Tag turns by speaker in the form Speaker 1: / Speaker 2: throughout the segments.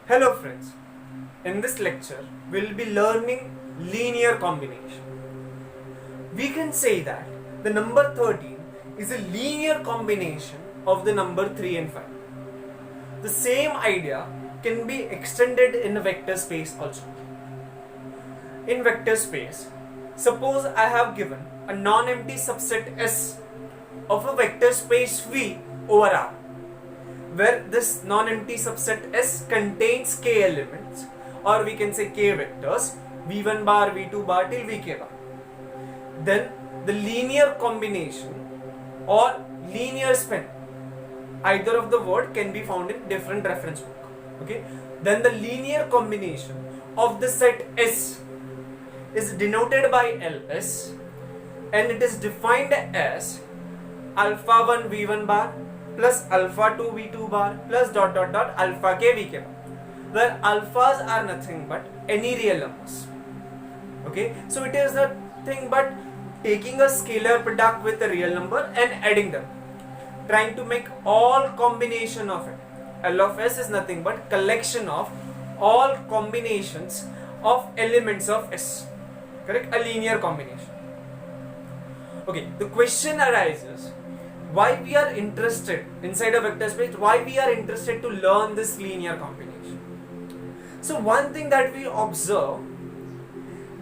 Speaker 1: Hello friends, in this lecture we'll be learning linear combination. We can say that the number 13 is a linear combination of the number 3 and 5. The same idea can be extended in a vector space also. In vector space, suppose I have given a non-empty subset S of a vector space V over R, where this non-empty subset S contains k elements, or we can say k vectors, v1 bar, v2 bar till vk bar. Then the linear combination or linear span, either of the word can be found in different reference book. Okay, then the linear combination of the set S is denoted by Ls, and it is defined as alpha 1 v1 bar plus alpha 2 v2 bar plus dot dot dot alpha k vk bar, where alphas are nothing but any real numbers. Okay, so it is nothing but taking a scalar product with a real number and adding them, trying to make all combination of it. L of S is nothing but collection of all combinations of elements of S. Correct? A linear combination. Okay, the question arises, why we are interested inside a vector space, why we are interested to learn this linear combination. So one thing that we observe,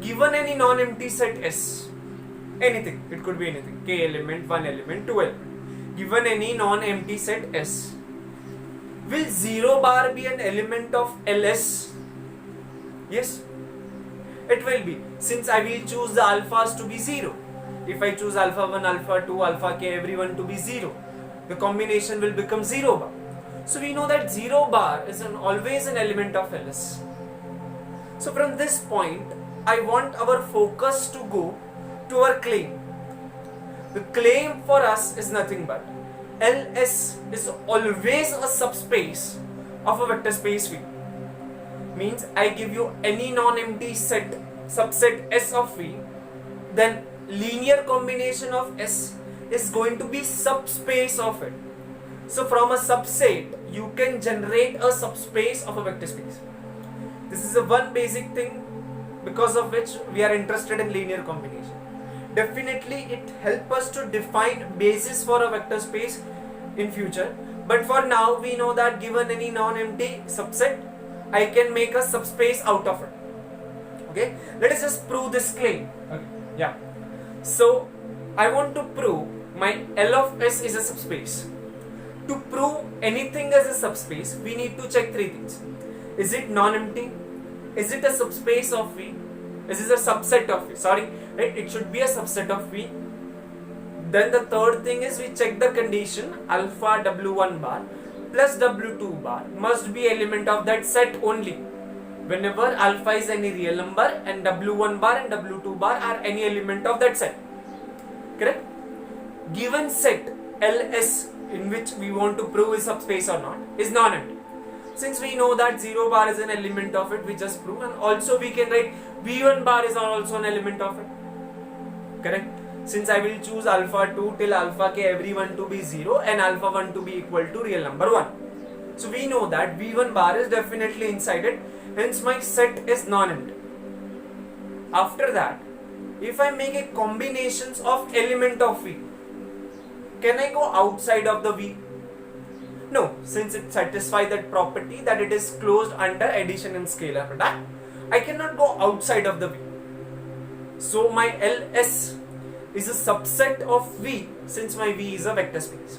Speaker 1: given any non-empty set S, anything, it could be anything, k element, 1 element, 2 element, given any non-empty set S, will 0 bar be an element of Ls? Yes, it will be, since I will choose the alphas to be 0. If I choose alpha 1, alpha 2, alpha k, everyone to be 0, the combination will become 0 bar. So we know that 0 bar is always an element of Ls. So from this point, I want our focus to go to our claim. The claim for us is nothing but Ls is always a subspace of a vector space V. Means I give you any non-empty set subset S of V, then linear combination of S is going to be subspace of it. So from a subset you can generate a subspace of a vector space. This is a one basic thing because of which we are interested in linear combination. Definitely it helps us to define basis for a vector space in future, but for now we know that given any non-empty subset, I can make a subspace out of it. Okay, let us just prove this claim. Okay, yeah. So I want to prove my L of S is a subspace. To prove anything as a subspace, we need to check three things. Is it non-empty? Is it a subspace of V? Is it a subset of V? Sorry, right? It should be a subset of V. Then the third thing is we check the condition alpha W1 bar plus W2 bar must be element of that set only. Whenever alpha is any real number and W1 bar and W2 bar are any element of that set. Correct? Given set Ls in which we want to prove is subspace or not is non-empty. Since we know that 0 bar is an element of it, we just prove, and also we can write V1 bar is also an element of it. Correct? Since I will choose alpha 2 till alpha k everyone to be 0 and alpha 1 to be equal to real number 1. So we know that V1 bar is definitely inside it, hence my set is non-empty. After that, if I make a combinations of element of V, can I go outside of the V? No, since it satisfies that property that it is closed under addition and scalar product, I cannot go outside of the V. So my Ls is a subset of V, since my V is a vector space.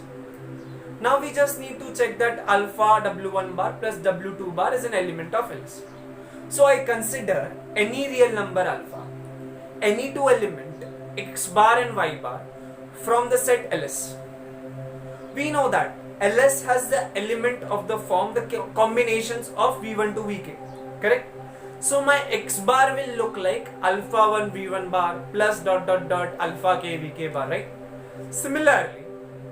Speaker 1: Now we just need to check that alpha W1 bar plus W2 bar is an element of Ls. So I consider any real number alpha, any two element x bar and y bar from the set Ls. We know that Ls has the element of the form, the combinations of V1 to Vk. Correct? So my x bar will look like alpha 1 V1 bar plus dot dot dot alpha k Vk bar, right? Similarly,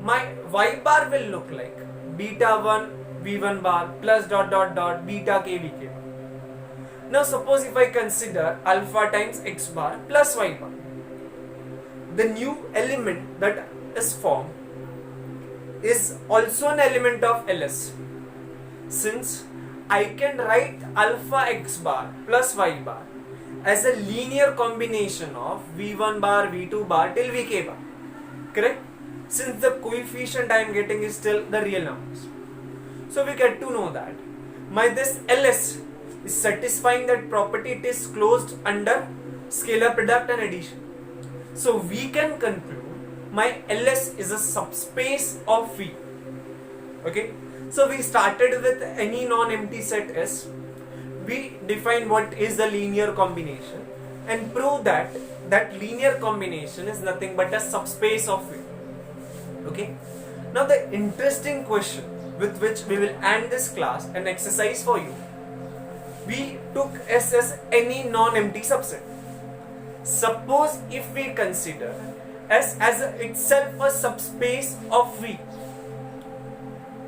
Speaker 1: my y bar will look like beta 1 V1 bar plus dot dot dot beta k Vk bar. Now suppose if I consider alpha times x bar plus y bar, the new element that is formed is also an element of Ls. Since I can write alpha x bar plus y bar as a linear combination of v1 bar, v2 bar till vk bar. Correct? Since the coefficient I am getting is still the real numbers. So we get to know that my this LS is satisfying that property. It is closed under scalar product and addition. So we can conclude my LS is a subspace of V. Okay. So we started with any non-empty set S. We define what is the linear combination and prove that that linear combination is nothing but a subspace of V. Okay. Now the interesting question with which we will end this class, an exercise for you. We took S as any non-empty subset. Suppose if we consider S as itself a subspace of V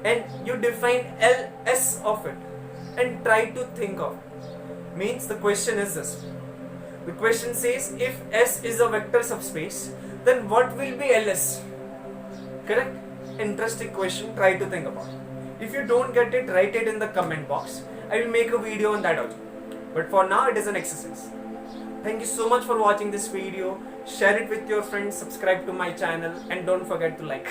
Speaker 1: and you define LS of it and try to think of it. Means the question is this. The question says if S is a vector subspace, then what will be LS? Correct? Interesting question. Try to think about it. If you don't get it, write it in the comment box. I will make a video on that also. But for now, it is an exercise. Thank you so much for watching this video. Share it with your friends, subscribe to my channel, and don't forget to like.